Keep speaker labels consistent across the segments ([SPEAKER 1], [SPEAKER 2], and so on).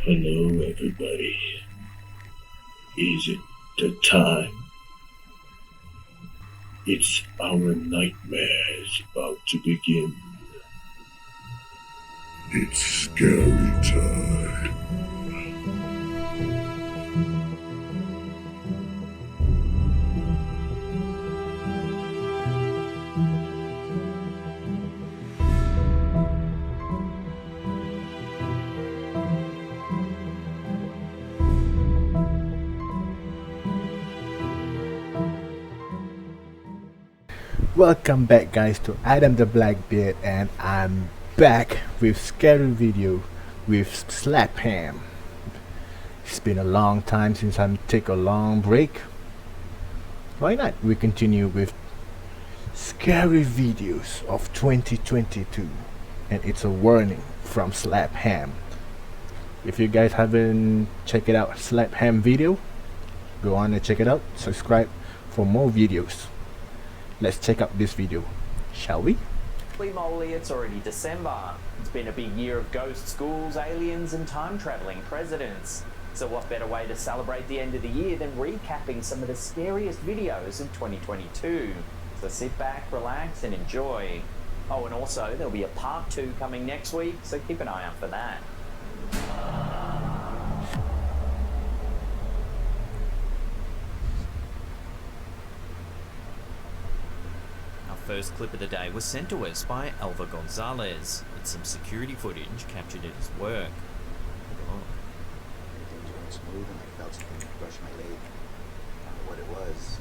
[SPEAKER 1] Hello, everybody. Is it the time? It's our nightmares about to begin. It's scary time.
[SPEAKER 2] Welcome back guys to Adam the Blackbeard, and I'm back with scary video with Slap Ham. It's been a long time since I take a long break. Why not we continue with scary videos of 2022, and it's a warning from Slap Ham. If you guys haven't checked it out, Slap Ham video, go on and check it out, subscribe for more videos. Let's check out this video, shall we?
[SPEAKER 3] Holy moly, it's already December. It's been a big year of ghost schools, aliens and time-travelling presidents. So what better way to celebrate the end of the year than recapping some of the scariest videos of 2022. So sit back, relax and enjoy. Oh, and also there'll be a part 2 coming next week, so keep an eye out for that. First clip of the day was sent to us by Alva Gonzalez. It's some security footage captured at his work.
[SPEAKER 4] Everything was going smooth and I felt something brush my leg. I don't know what it was.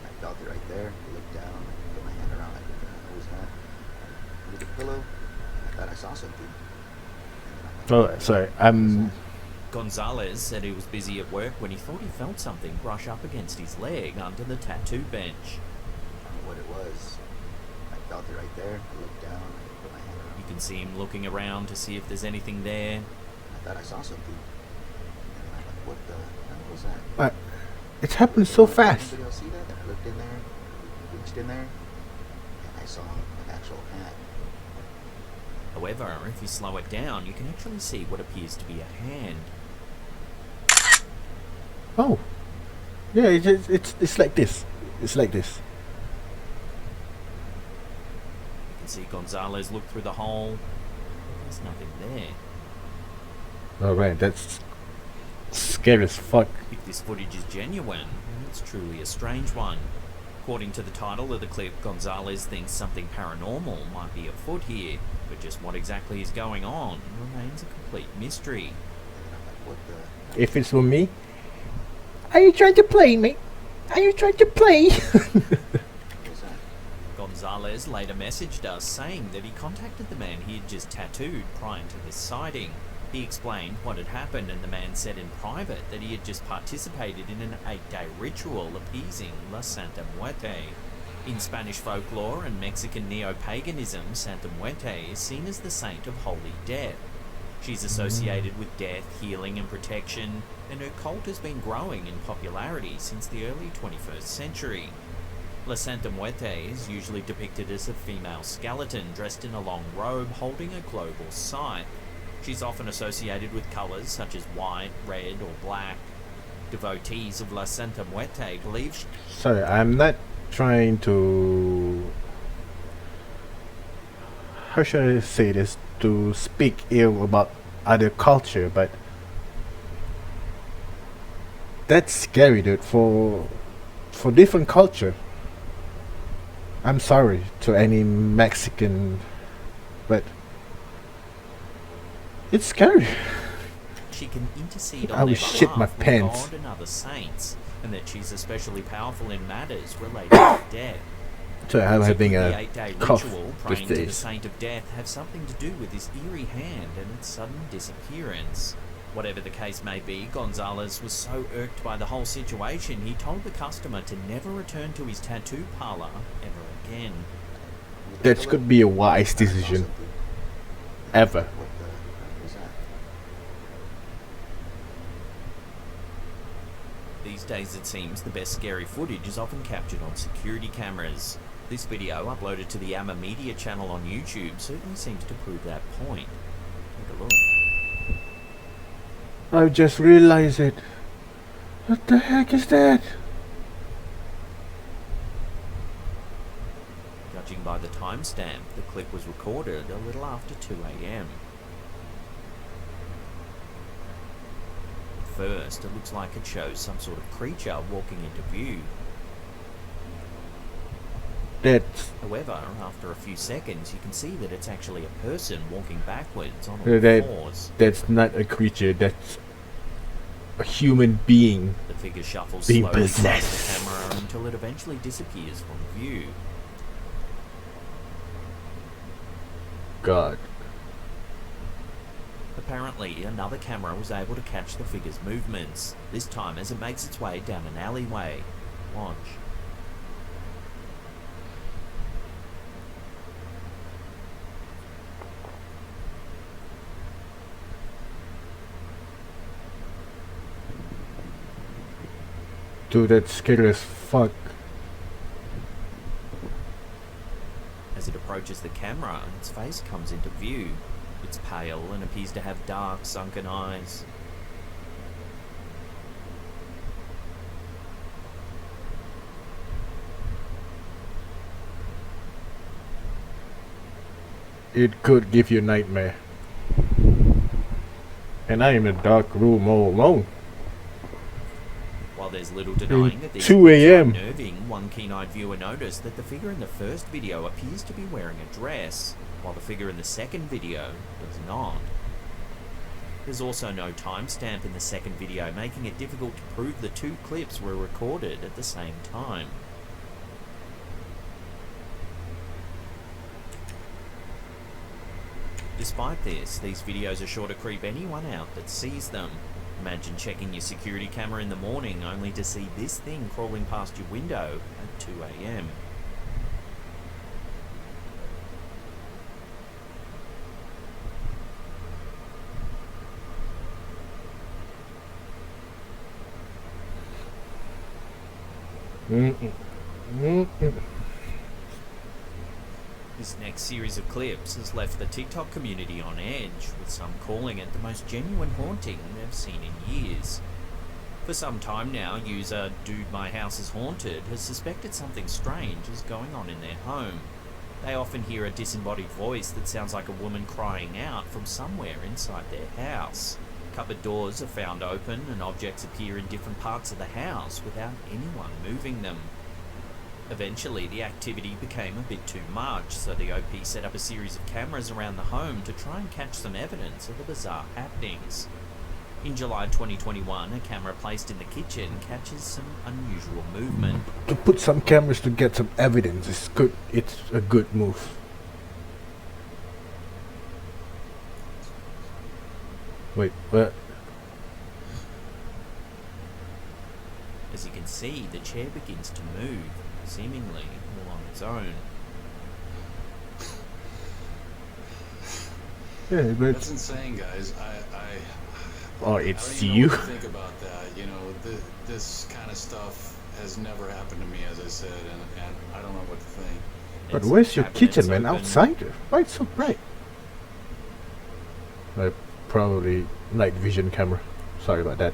[SPEAKER 4] I felt it right there. I looked down, I put my hand around like, what was that? Under the pillow, I thought I saw something.
[SPEAKER 2] Oh, sorry,
[SPEAKER 3] Gonzalez said he was busy at work when he thought he felt something brush up against his leg under the tattoo bench.
[SPEAKER 4] I don't know what it was. I felt it right there. I looked down, I put my hand around.
[SPEAKER 3] You can see him looking around to see if there's anything there.
[SPEAKER 4] I thought I saw something. And I'm like, what the hell was that?
[SPEAKER 2] it's happened so fast.
[SPEAKER 4] Anybody else see that? And I looked in there, reached in there, and I saw an actual hand.
[SPEAKER 3] However, if you slow it down, you can actually see what appears to be a hand.
[SPEAKER 2] Oh, yeah, it's like this. It's like this.
[SPEAKER 3] You can see Gonzalez look through the hole. There's nothing there.
[SPEAKER 2] Alright, that's scary as fuck.
[SPEAKER 3] If this footage is genuine, then it's truly a strange one. According to the title of the clip, Gonzalez thinks something paranormal might be afoot here, but just what exactly is going on remains a complete mystery.
[SPEAKER 4] And I'm like, what the?
[SPEAKER 2] If it's for me, are you trying to play me? Are you trying to play?
[SPEAKER 4] What was that?
[SPEAKER 3] Gonzalez later messaged us saying that he contacted the man he had just tattooed prior to this sighting. He explained what had happened, and the man said in private that he had just participated in an 8-day ritual appeasing La Santa Muerte. In Spanish folklore and Mexican neo-paganism, Santa Muerte is seen as the saint of holy death. She's associated with death, healing and protection, and her cult has been growing in popularity since the early 21st century. La Santa Muerte is usually depicted as a female skeleton dressed in a long robe holding a global scythe. She's often associated with colours such as white, red or black. Devotees of La Santa Muerte believe
[SPEAKER 2] Sorry, I'm not trying to... How should I say this? To speak ill about other culture, but that's scary, dude. For different culture. I'm sorry to any Mexican, but it's scary.
[SPEAKER 3] she can intercede
[SPEAKER 2] I
[SPEAKER 3] on
[SPEAKER 2] will
[SPEAKER 3] their
[SPEAKER 2] shit my
[SPEAKER 3] behalf with
[SPEAKER 2] pants.
[SPEAKER 3] God and other saints, and that she's especially powerful in matters related to death.
[SPEAKER 2] So I'm
[SPEAKER 3] So
[SPEAKER 2] having
[SPEAKER 3] could the
[SPEAKER 2] a
[SPEAKER 3] 8-day
[SPEAKER 2] cough
[SPEAKER 3] ritual
[SPEAKER 2] these
[SPEAKER 3] praying to the
[SPEAKER 2] days.
[SPEAKER 3] saint of death have something to do with this eerie hand and its sudden disappearance? Whatever the case may be, Gonzalez was so irked by the whole situation, he told the customer to never return to his tattoo parlor ever again.
[SPEAKER 4] Under the
[SPEAKER 2] That
[SPEAKER 4] pillow,
[SPEAKER 2] could be a wise
[SPEAKER 4] I saw
[SPEAKER 2] decision,
[SPEAKER 4] something.
[SPEAKER 2] ever.
[SPEAKER 4] What the hell was that?
[SPEAKER 3] These days it seems the best scary footage is often captured on security cameras. This video, uploaded to the Amma Media channel on YouTube, certainly seems to prove that point. Take a look.
[SPEAKER 2] I just realized it. What the heck is that?
[SPEAKER 3] Judging by the timestamp, the clip was recorded a little after 2 a.m. At first, it looks like it shows some sort of creature walking into view.
[SPEAKER 2] That's
[SPEAKER 3] However, after a few seconds, you can see that it's actually a person walking backwards on all
[SPEAKER 2] that
[SPEAKER 3] fours.
[SPEAKER 2] that's not a creature. That's a human being.
[SPEAKER 3] The figure shuffles
[SPEAKER 2] Being
[SPEAKER 3] slowly past
[SPEAKER 2] possessed.
[SPEAKER 3] the camera until it eventually disappears from view.
[SPEAKER 2] God.
[SPEAKER 3] Apparently, another camera was able to catch the figure's movements, this time as it makes its way down an alleyway. Watch.
[SPEAKER 2] Dude, that's scary as fuck.
[SPEAKER 3] As it approaches the camera, its face comes into view. It's pale and appears to have dark, sunken eyes.
[SPEAKER 2] It could give you a nightmare. And I am in a dark room all alone.
[SPEAKER 3] While there's little denying that these
[SPEAKER 2] 2
[SPEAKER 3] clips are
[SPEAKER 2] a.m.
[SPEAKER 3] unnerving, one keen-eyed viewer noticed that the figure in the first video appears to be wearing a dress, while the figure in the second video does not. There's also no timestamp in the second video, making it difficult to prove the two clips were recorded at the same time. Despite this, these videos are sure to creep anyone out that sees them. Imagine checking your security camera in the morning only to see this thing crawling past your window at 2 a.m. This next series of clips has left the TikTok community on edge, with some calling it the most genuine haunting they've seen in years. For some time now, user Dude My House is Haunted has suspected something strange is going on in their home. They often hear a disembodied voice that sounds like a woman crying out from somewhere inside their house. Cupboard doors are found open and objects appear in different parts of the house without anyone moving them. Eventually, the activity became a bit too much, so the OP set up a series of cameras around the home to try and catch some evidence of the bizarre happenings. In July 2021, a camera placed in the kitchen catches some unusual movement.
[SPEAKER 2] To put some cameras to get some evidence is good. It's a good move. Wait, what?
[SPEAKER 3] As you can see, the chair begins to move, seemingly all on its own.
[SPEAKER 2] Yeah, but
[SPEAKER 5] That's insane, guys.
[SPEAKER 2] oh,
[SPEAKER 5] I
[SPEAKER 2] it's
[SPEAKER 5] don't even know
[SPEAKER 2] you.
[SPEAKER 5] what to think about that. You know, this kind of stuff has never happened to me, as I said, and I don't know what to think.
[SPEAKER 2] But
[SPEAKER 3] Its
[SPEAKER 2] where's your
[SPEAKER 3] cabinets
[SPEAKER 2] kitchen, man?
[SPEAKER 3] open.
[SPEAKER 2] Outside? Why it's so bright? Probably night vision camera. Sorry about that.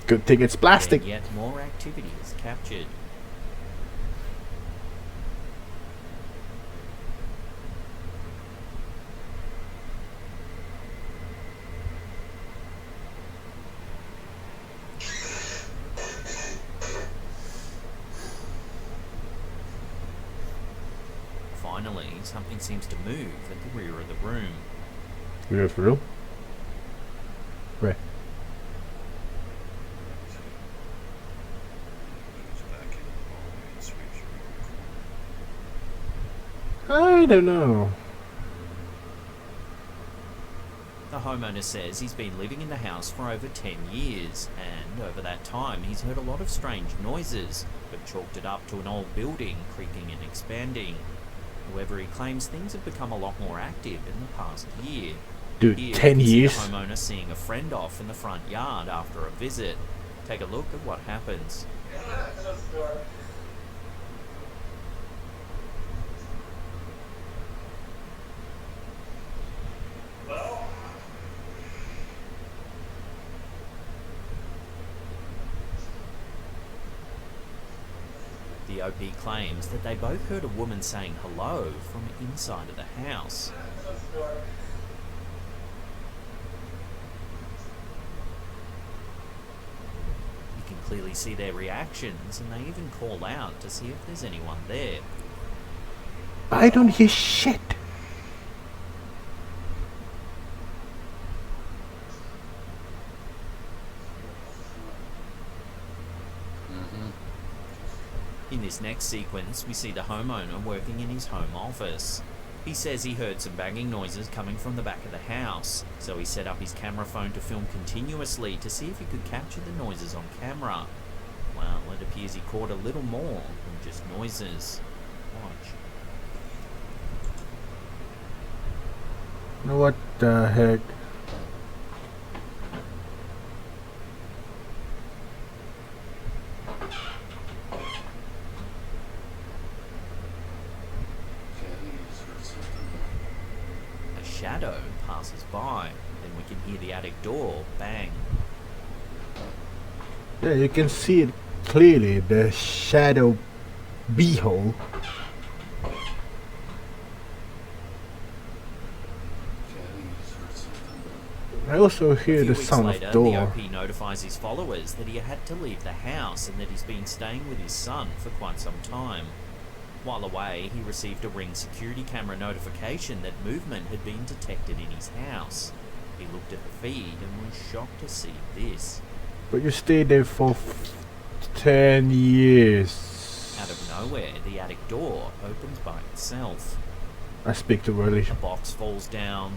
[SPEAKER 2] Good thing it's plastic.
[SPEAKER 3] Then yet more activity is captured. Finally, something seems to move at the rear of the room.
[SPEAKER 2] You're for real? Where? I don't know.
[SPEAKER 3] The homeowner says he's been living in the house for over 10 years, and over that time he's heard a lot of strange noises, but chalked it up to an old building creaking and expanding. However, he claims things have become a lot more active in the past year.
[SPEAKER 2] Dude,
[SPEAKER 3] Here,
[SPEAKER 2] 10
[SPEAKER 3] you can see
[SPEAKER 2] years?
[SPEAKER 3] the homeowner seeing a friend off in the front yard after a visit. Take a look at what happens. The OP claims that they both heard a woman saying hello from inside of the house. You can clearly see their reactions, and they even call out to see if there's anyone there.
[SPEAKER 2] I don't hear shit.
[SPEAKER 3] In this next sequence, we see the homeowner working in his home office. He says he heard some banging noises coming from the back of the house, so he set up his camera phone to film continuously to see if he could capture the noises on camera. Well, it appears he caught a little more than just noises. Watch.
[SPEAKER 2] What the heck?
[SPEAKER 3] A shadow passes by, then we can hear the attic door bang.
[SPEAKER 2] Yeah, you can see it clearly, the shadow beehole. I also hear the sound
[SPEAKER 3] later,
[SPEAKER 2] of
[SPEAKER 3] the
[SPEAKER 2] door.
[SPEAKER 3] OP notifies his followers that he had to leave the house and that he's been staying with his son for quite some time. While away, he received a Ring security camera notification that movement had been detected in his house. He looked at the feed and was shocked to see this.
[SPEAKER 2] But you stayed there for 10 years.
[SPEAKER 3] Out of nowhere, the attic door opens by itself.
[SPEAKER 2] I speak too early.
[SPEAKER 3] A box falls down.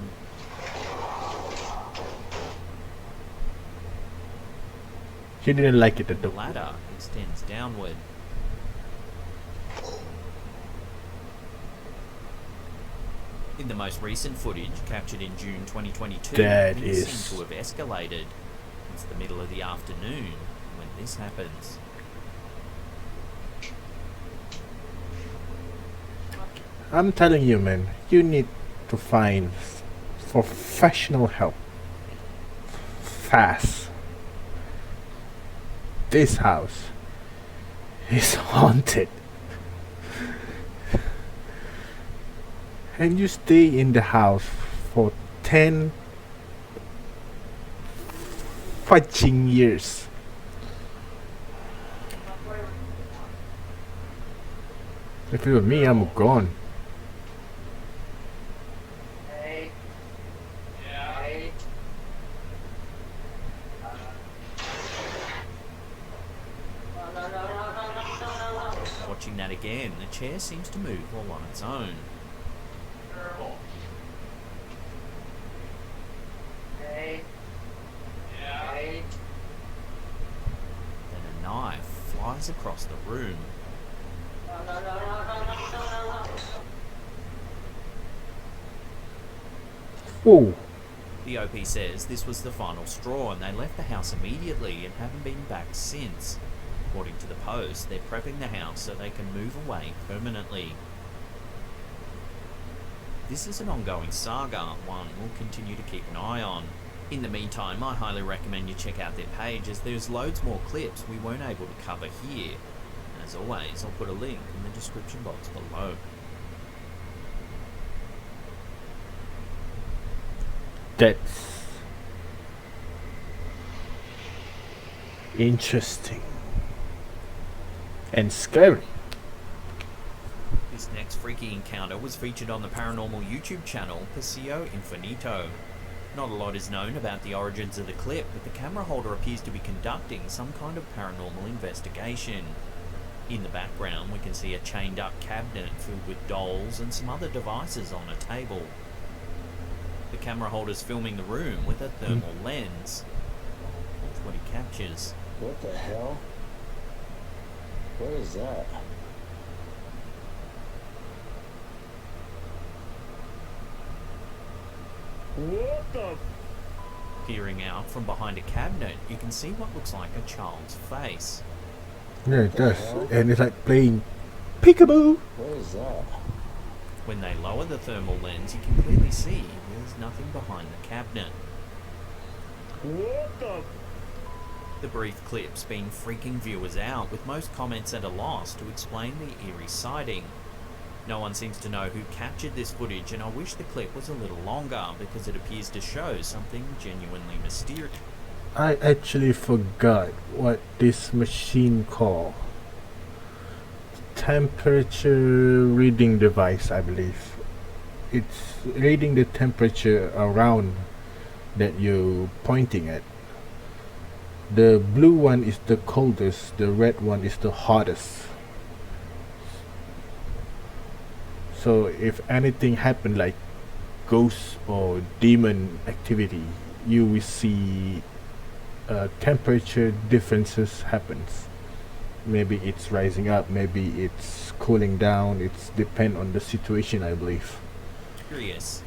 [SPEAKER 2] He didn't like it at
[SPEAKER 3] The
[SPEAKER 2] the
[SPEAKER 3] ladder extends downward. In the most recent footage, captured in June 2022,
[SPEAKER 2] That
[SPEAKER 3] things
[SPEAKER 2] is-
[SPEAKER 3] seem to have escalated. It's the middle of the afternoon when this happens.
[SPEAKER 2] I'm telling you, man, you need to find professional help. Fast. This house is haunted. And you stay in the house for 10 fucking years. If it were me, I'm gone.
[SPEAKER 3] Watching that again, the chair seems to move all on its own. Then a knife flies across the room.
[SPEAKER 2] Whoa.
[SPEAKER 3] The OP says this was the final straw and they left the house immediately and haven't been back since. According to the Post, they're prepping the house so they can move away permanently. This is an ongoing saga, one we'll continue to keep an eye on. In the meantime, I highly recommend you check out their page as there's loads more clips we weren't able to cover here. As always, I'll put a link in the description box below.
[SPEAKER 2] That's interesting and scary.
[SPEAKER 3] This next freaky encounter was featured on the paranormal YouTube channel Paseo Infinito. Not a lot is known about the origins of the clip, but the camera holder appears to be conducting some kind of paranormal investigation. In the background, we can see a chained up cabinet filled with dolls and some other devices on a table. The camera holder's filming the room with a thermal lens. Watch what he captures.
[SPEAKER 6] What the hell? What is that? What the?
[SPEAKER 3] Peering out from behind a cabinet, you can see what looks like a child's face.
[SPEAKER 2] Yeah, it does. And it's like playing peekaboo.
[SPEAKER 6] What is that?
[SPEAKER 3] When they lower the thermal lens, you can clearly see there's nothing behind the cabinet.
[SPEAKER 6] What the?
[SPEAKER 3] The brief clip's been freaking viewers out, with most comments at a loss to explain the eerie sighting. No one seems to know who captured this footage, and I wish the clip was a little longer because it appears to show something genuinely mysterious.
[SPEAKER 2] I actually forgot what this machine called. Temperature reading device, I believe. It's reading the temperature around that you're pointing at. The blue one is the coldest, the red one is the hottest. So if anything happened like ghost or demon activity, you will see temperature differences happens. Maybe it's rising up, maybe it's cooling down. It's depend on the situation, I believe.
[SPEAKER 3] Curious.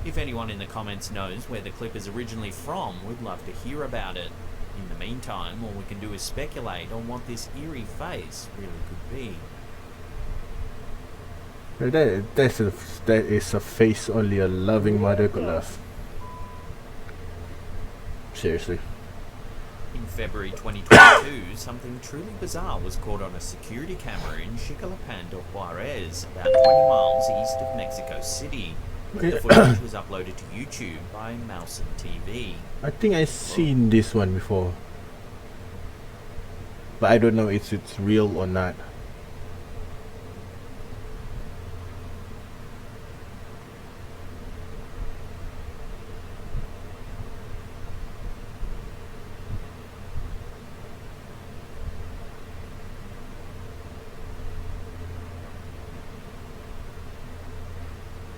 [SPEAKER 3] If anyone in the comments knows where the clip is originally from, we'd love to hear about it. In the meantime, all we can do is speculate on what this eerie face really could be.
[SPEAKER 2] That is a face only a loving mother could love. Seriously.
[SPEAKER 3] In February 2022, something truly bizarre was caught on a security camera in Chicalapan de Juarez, about 20 miles east of Mexico City. The footage was uploaded to YouTube by Mousen TV.
[SPEAKER 2] I think I've seen this one before, but I don't know if it's real or not.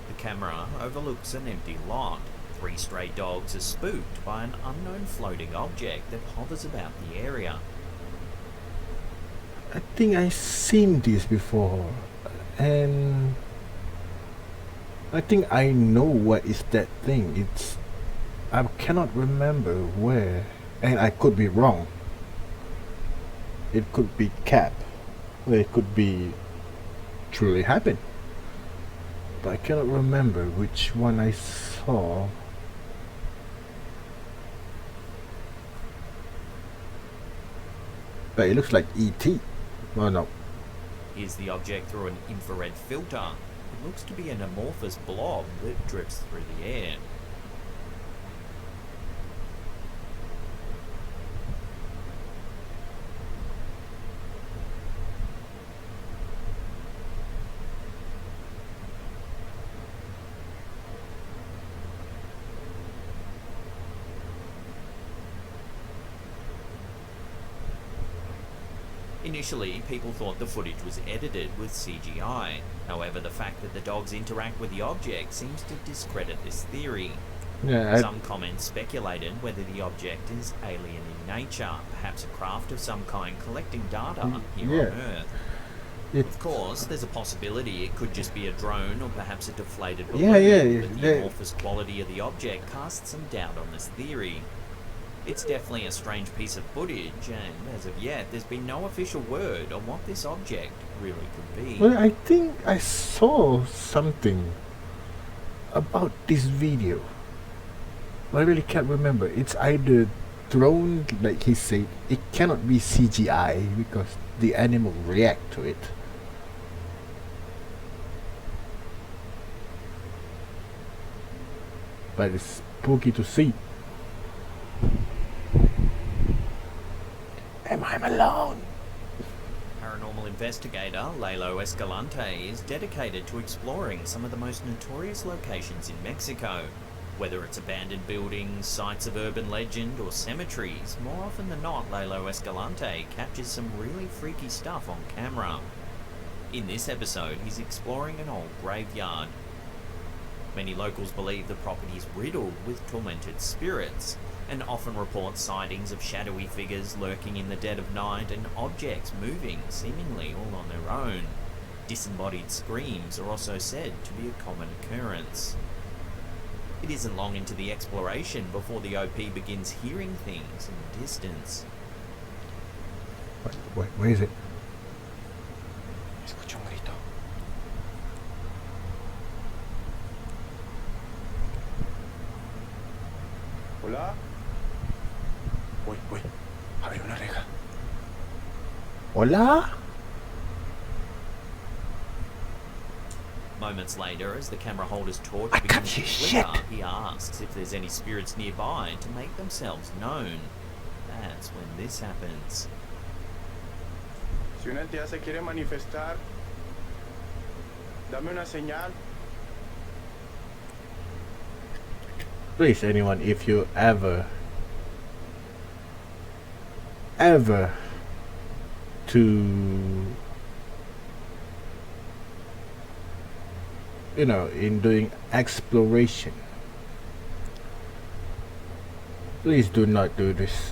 [SPEAKER 3] The camera overlooks an empty lot. 3 stray dogs are spooked by an unknown floating object that hovers about the area.
[SPEAKER 2] I think I've seen this before, and I think I know what is that thing. I cannot remember where, and I could be wrong. It could be cap, or it could be truly happened. But I cannot remember which one I saw. But it looks like E.T. Oh no.
[SPEAKER 3] Here's the object through an infrared filter. It looks to be an amorphous blob that drifts through the air. Initially, people thought the footage was edited with CGI. However, the fact that the dogs interact with the object seems to discredit this theory.
[SPEAKER 2] Yeah,
[SPEAKER 3] Some comments speculated whether the object is alien in nature, perhaps a craft of some kind collecting data here on Earth. Of course, there's a possibility it could just be a drone or perhaps a deflated balloon, but the amorphous quality of the object casts some doubt on this theory. It's definitely a strange piece of footage, and as of yet, there's been no official word on what this object really could be.
[SPEAKER 2] Well, I think I saw something about this video. I really can't remember. It's either drone, like he said, it cannot be CGI because the animal react to it. But it's spooky to see. Am I alone?
[SPEAKER 3] Paranormal investigator Lalo Escalante is dedicated to exploring some of the most notorious locations in Mexico. Whether it's abandoned buildings, sites of urban legend, or cemeteries, more often than not, Lalo Escalante captures some really freaky stuff on camera. In this episode, he's exploring an old graveyard. Many locals believe the property is riddled with tormented spirits, and often report sightings of shadowy figures lurking in the dead of night and objects moving seemingly all on their own. Disembodied screams are also said to be a common occurrence. It isn't long into the exploration before the OP begins hearing things in the distance.
[SPEAKER 2] Wait, where is it?
[SPEAKER 6] Escucho un grito. Hola.
[SPEAKER 2] Wait. Hola?
[SPEAKER 3] Moments later, as the camera holder's torch
[SPEAKER 2] I
[SPEAKER 3] begins
[SPEAKER 2] can't
[SPEAKER 3] to
[SPEAKER 2] see
[SPEAKER 3] flicker,
[SPEAKER 2] shit.
[SPEAKER 3] he asks if there's any spirits nearby to make themselves known. That's when this happens.
[SPEAKER 7] Si una entidad se quiere manifestar, dame una señal.
[SPEAKER 2] Please, anyone, if you ever to, you know, in doing exploration, please do not do this.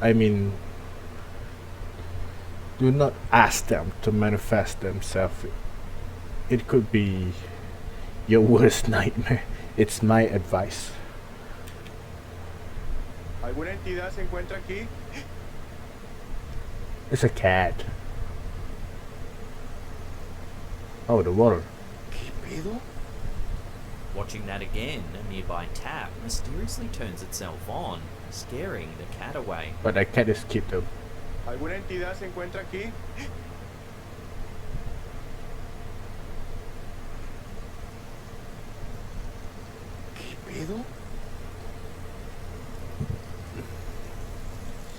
[SPEAKER 2] I mean, do not ask them to manifest themselves. It could be your worst nightmare. It's my advice.
[SPEAKER 7] ¿Alguna entidad se encuentra aquí?
[SPEAKER 2] It's a cat. Oh, the water.
[SPEAKER 7] ¿Qué pedo?
[SPEAKER 3] Watching that again, a nearby tap mysteriously turns itself on, scaring the cat away.
[SPEAKER 2] But that cat is cute though.
[SPEAKER 7] ¿Alguna entidad se encuentra aquí? ¿Qué pedo?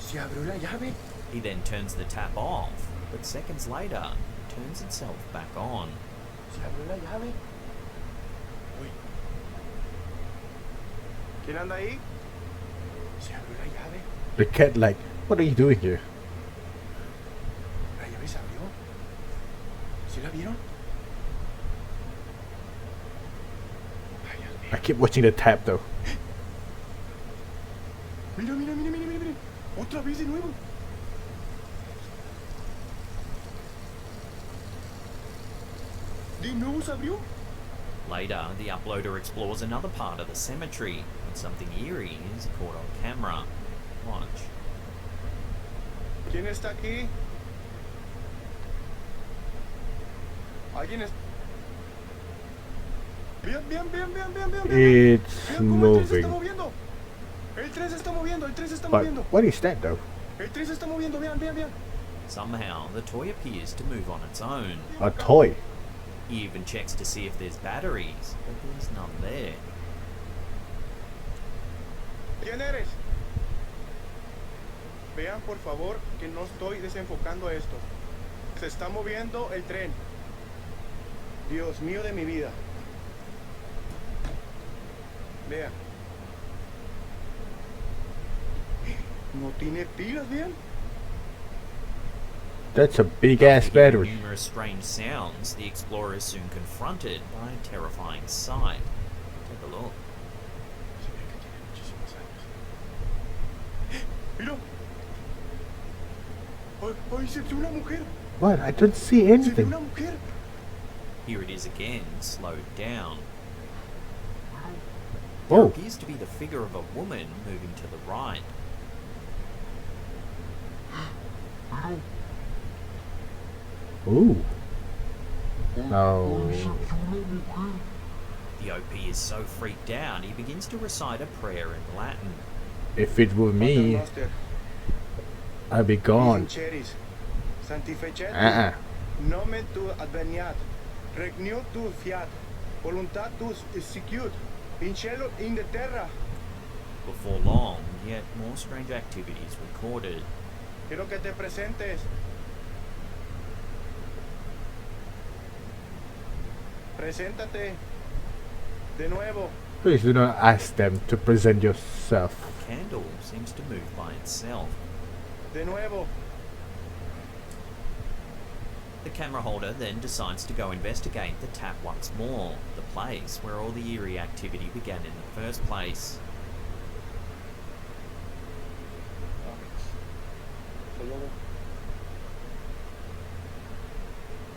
[SPEAKER 7] ¿Se abrió la llave?
[SPEAKER 3] He then turns the tap off, but seconds later, it turns itself back on.
[SPEAKER 7] ¿Se abrió la llave? Uy. ¿Quién anda ahí? ¿Se abrió la llave?
[SPEAKER 2] The cat like, what are you doing here?
[SPEAKER 7] ¿La llave se abrió? ¿Sí la vieron? Ay, Dios mío.
[SPEAKER 2] I keep watching the tap though.
[SPEAKER 7] Mira, mira, mira, mira, mira, mira. Otra vez de nuevo. ¿De nuevo se abrió?
[SPEAKER 3] Later, the uploader explores another part of the cemetery, and something eerie is caught on camera. Watch.
[SPEAKER 7] ¿Quién está aquí? ¿Alguien es...? Vean, vean, vean, vean, vean, vean, vean.
[SPEAKER 2] It's
[SPEAKER 7] Vean cómo el tren se está
[SPEAKER 2] moving.
[SPEAKER 7] moviendo. El tren se está moviendo, el tren se está
[SPEAKER 2] But
[SPEAKER 7] moviendo.
[SPEAKER 2] what is that though?
[SPEAKER 7] El tren se está moviendo, vean, vean, vean.
[SPEAKER 3] Somehow, the toy appears to move on its own.
[SPEAKER 2] A toy.
[SPEAKER 3] He even checks to see if there's batteries, but there's none there.
[SPEAKER 7] ¿Quién eres? Vean por favor que no estoy desenfocando esto. Se está moviendo el tren. Dios mío de mi vida. Vean. No tiene pilas, vean.
[SPEAKER 2] That's a big
[SPEAKER 3] After
[SPEAKER 2] ass
[SPEAKER 3] hearing
[SPEAKER 2] battery.
[SPEAKER 3] numerous strange sounds, the explorer is soon confronted by a terrifying sight. Take a look.
[SPEAKER 7] Se ve que tiene muchísimos años. ¡Mira! ¡Ay, ay, se vio una mujer!
[SPEAKER 2] What? I don't see
[SPEAKER 7] ¡Se vio
[SPEAKER 2] anything.
[SPEAKER 7] una mujer!
[SPEAKER 3] Here it is again, slowed down.
[SPEAKER 2] Oh.
[SPEAKER 3] There appears to be the figure of a woman moving to the right.
[SPEAKER 2] Ooh. No.
[SPEAKER 3] The OP is so freaked out, he begins to recite a prayer in Latin.
[SPEAKER 2] If it were me,
[SPEAKER 7] Paternoster,
[SPEAKER 2] I'd be gone.
[SPEAKER 7] Vinceris, Sanctificetur, nomen tu adveniat, regnum tu fiat, voluntat tuus execut, in cielo in the terra.
[SPEAKER 3] Before long, yet more strange activities recorded.
[SPEAKER 7] Quiero que te presentes. Preséntate. De nuevo.
[SPEAKER 2] Please do not ask them to present yourself.
[SPEAKER 3] The candle seems to move by itself.
[SPEAKER 7] De nuevo.
[SPEAKER 3] The camera holder then decides to go investigate the tap once more, the place where all the eerie activity began in the first place.
[SPEAKER 6] Solo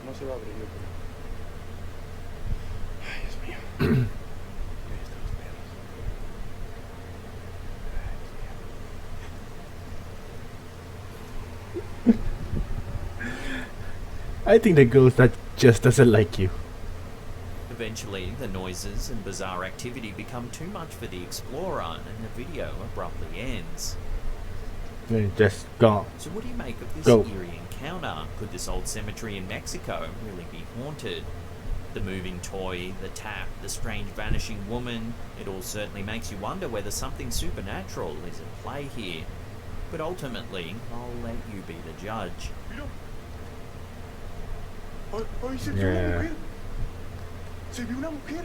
[SPEAKER 6] no se va a abrir, yo creo.
[SPEAKER 7] Ay, Dios mío. Ahí están los perros. Ay, Dios mío.
[SPEAKER 2] I think the ghost that just doesn't like you.
[SPEAKER 3] Eventually, the noises and bizarre activity become too much for the explorer, and the video abruptly ends.
[SPEAKER 2] Just gone.
[SPEAKER 3] So what do you make of this
[SPEAKER 2] Go.
[SPEAKER 3] eerie encounter? Could this old cemetery in Mexico really be haunted? The moving toy, the tap, the strange vanishing woman, it all certainly makes you wonder whether something supernatural is at play here. But ultimately, I'll let you be the judge.
[SPEAKER 7] Mira. Ay, se vio una
[SPEAKER 2] Yeah.
[SPEAKER 7] mujer. Se vio una mujer.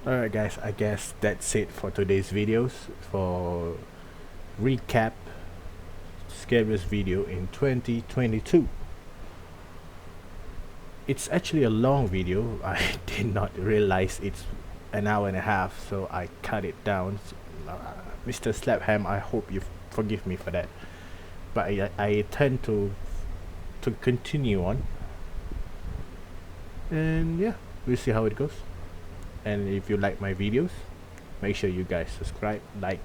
[SPEAKER 2] Alright guys, I guess that's it for today's videos. For recap Scariest video in 2022. It's actually a long video. I did not realize it's an hour and a half, so I cut it down. Mr. Slapham, I hope you forgive me for that, but I tend to continue on, and yeah, we'll see how it goes. And if you like my videos, make sure you guys subscribe, like,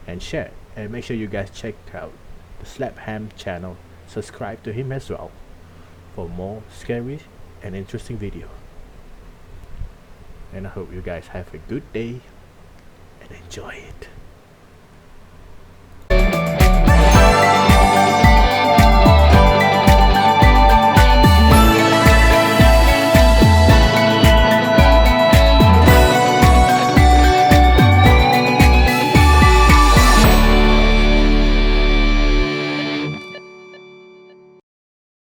[SPEAKER 2] and share, and make sure you guys check out the Slapham channel. Subscribe to him as well for more scary and interesting video. And I hope you guys have a good day and enjoy it.